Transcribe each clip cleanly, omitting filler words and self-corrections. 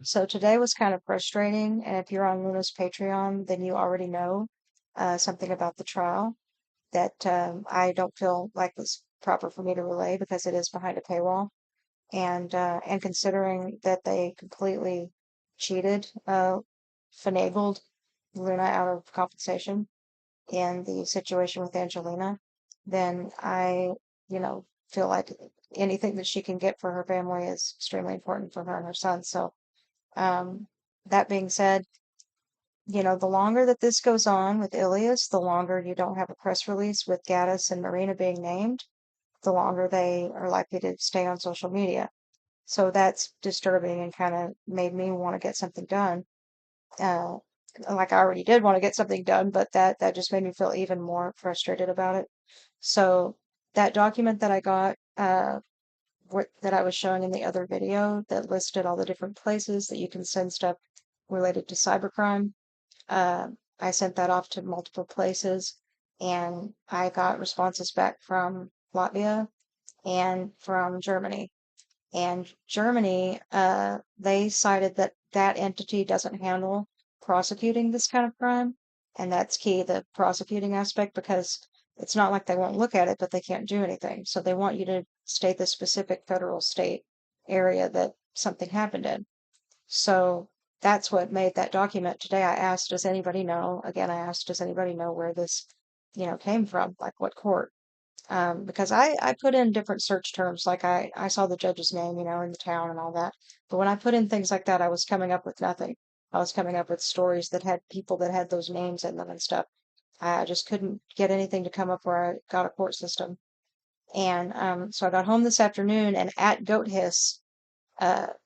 So today was kind of frustrating. And if you're on Luna's Patreon, then you already know something about the trial that I don't feel like was proper for me to relay because it is behind a paywall. And considering that they completely cheated, finagled Luna out of compensation in the situation with Angelina, then I feel like anything that she can get for her family is extremely important for her and her son. So, um, that being said, the longer that this goes on with Ilias, the longer you don't have a press release with Gaddis and Marina being named, the longer they are likely to stay on social media. So that's disturbing and kind of made me want to get something done. Uh, like I already did want to get something done, but that just made me feel even more frustrated about it. So that document that I got, that I was showing in the other video that listed all the different places that you can send stuff related to cybercrime, uh, I sent that off to multiple places and I got responses back from Latvia and from Germany. And Germany, they cited that that entity doesn't handle prosecuting this kind of crime. And that's key, the prosecuting aspect, because it's not like they won't look at it, but they can't do anything. So they want you to state the specific federal state area that something happened in. So that's what made that document. Today I asked, does anybody know? Again, I asked, does anybody know where this, came from? Like what court? Because I put in different search terms, like I saw the judge's name, in the town and all that. But when I put in things like that, I was coming up with nothing. I was coming up with stories that had people that had those names in them and stuff. I just couldn't get anything to come up where I got a court system. And so I got home this afternoon, and at Goatis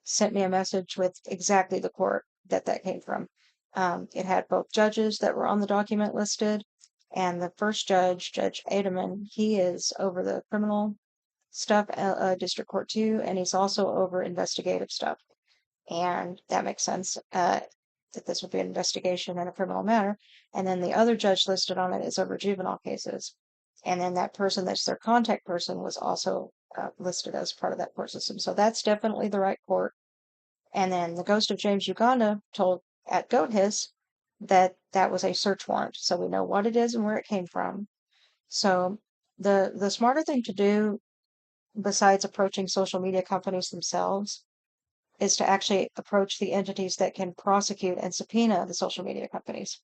sent me a message with exactly the court that came from. It had both judges that were on the document listed, and the first judge, Judge Ademan, he is over the criminal stuff, District Court 2, and he's also over investigative stuff. And that makes sense, that this would be an investigation in a criminal matter. And then the other judge listed on it is over juvenile cases. And then that person that's their contact person was also listed as part of that court system. So that's definitely the right court. And then the ghost of James Uganda told at Goat Hiss that that was a search warrant. So we know what it is and where it came from. So the smarter thing to do, besides approaching social media companies themselves, is to actually approach the entities that can prosecute and subpoena the social media companies.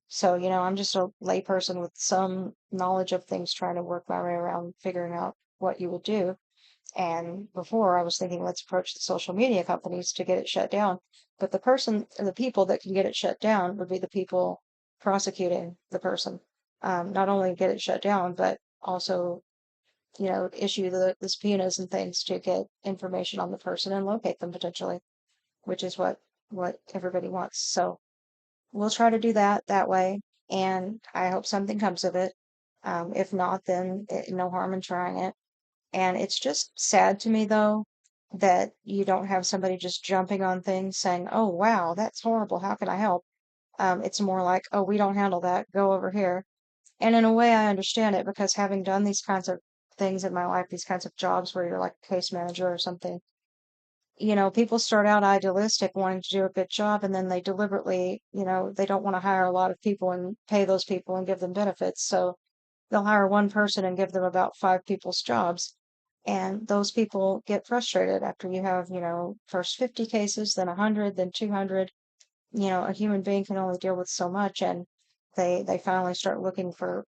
So, I'm just a layperson with some knowledge of things trying to work my way around figuring out what you would do. And before I was thinking, let's approach the social media companies to get it shut down. But the people that can get it shut down would be the people prosecuting the person. Not only get it shut down, but also, issue the subpoenas and things to get information on the person and locate them potentially, which is what everybody wants. So we'll try to do that way, and I hope something comes of it. If not, then no harm in trying it. And it's just sad to me, though, that you don't have somebody just jumping on things saying, "Oh, wow, that's horrible. How can I help?" It's more like, "Oh, we don't handle that. Go over here." And in a way, I understand it because having done these kinds of things in my life, these kinds of jobs where you're like a case manager or something, people start out idealistic, wanting to do a good job, and then they deliberately, they don't want to hire a lot of people and pay those people and give them benefits. So they'll hire one person and give them about five people's jobs. And those people get frustrated after you have, first 50 cases, then 100, then 200. A human being can only deal with so much, and they finally start looking for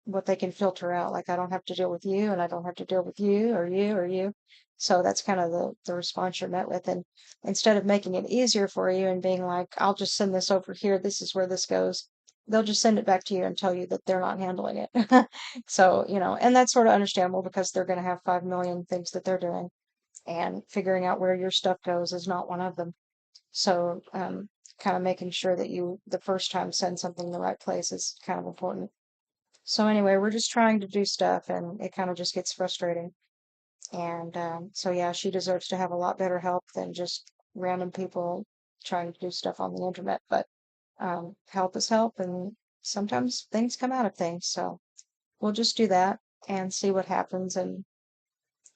what they can filter out. Like, I don't have to deal with you, and I don't have to deal with you or you or you. So that's kind of the response you're met with. And instead of making it easier for you and being like, I'll just send this over here, this is where this goes, they'll just send it back to you and tell you that they're not handling it. So, and that's sort of understandable because they're going to have 5 million things that they're doing, and figuring out where your stuff goes is not one of them. So, kind of making sure that you, the first time, send something in the right place is kind of important. So anyway, we're just trying to do stuff and it kind of just gets frustrating. And so yeah, she deserves to have a lot better help than just random people trying to do stuff on the internet. But help is help, and sometimes things come out of things. So we'll just do that and see what happens. And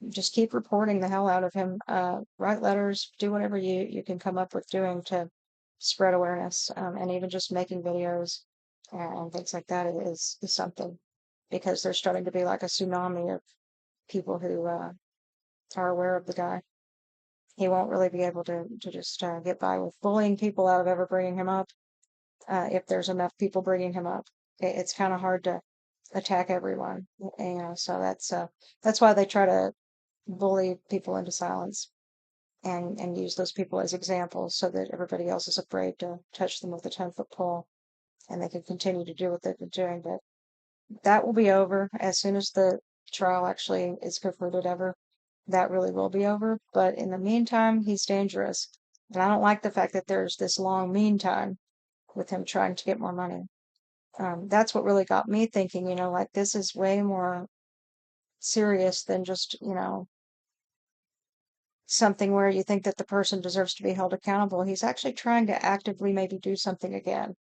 just keep reporting the hell out of him. Write letters, do whatever you can come up with doing to spread awareness, and even just making videos and things like that is something because there's starting to be like a tsunami of people who are aware of the guy. He won't really be able to just get by with bullying people out of ever bringing him up if there's enough people bringing him up. It's kind of hard to attack everyone, so that's why they try to bully people into silence and use those people as examples so that everybody else is afraid to touch them with a 10-foot pole and they can continue to do what they've been doing. But that will be over as soon as the trial actually is concluded ever. That really will be over. But in the meantime, he's dangerous. And I don't like the fact that there's this long meantime with him trying to get more money. That's what really got me thinking, like this is way more serious than just, something where you think that the person deserves to be held accountable. He's actually trying to actively maybe do something again.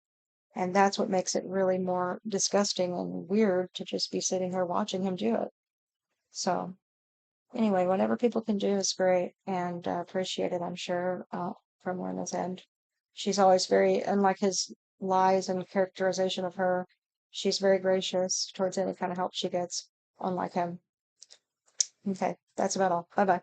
And that's what makes it really more disgusting and weird to just be sitting here watching him do it. So, anyway, whatever people can do is great and appreciated, I'm sure, from Lorna's end. She's always very, unlike his lies and characterization of her, she's very gracious towards any kind of help she gets, unlike him. Okay, that's about all. Bye bye.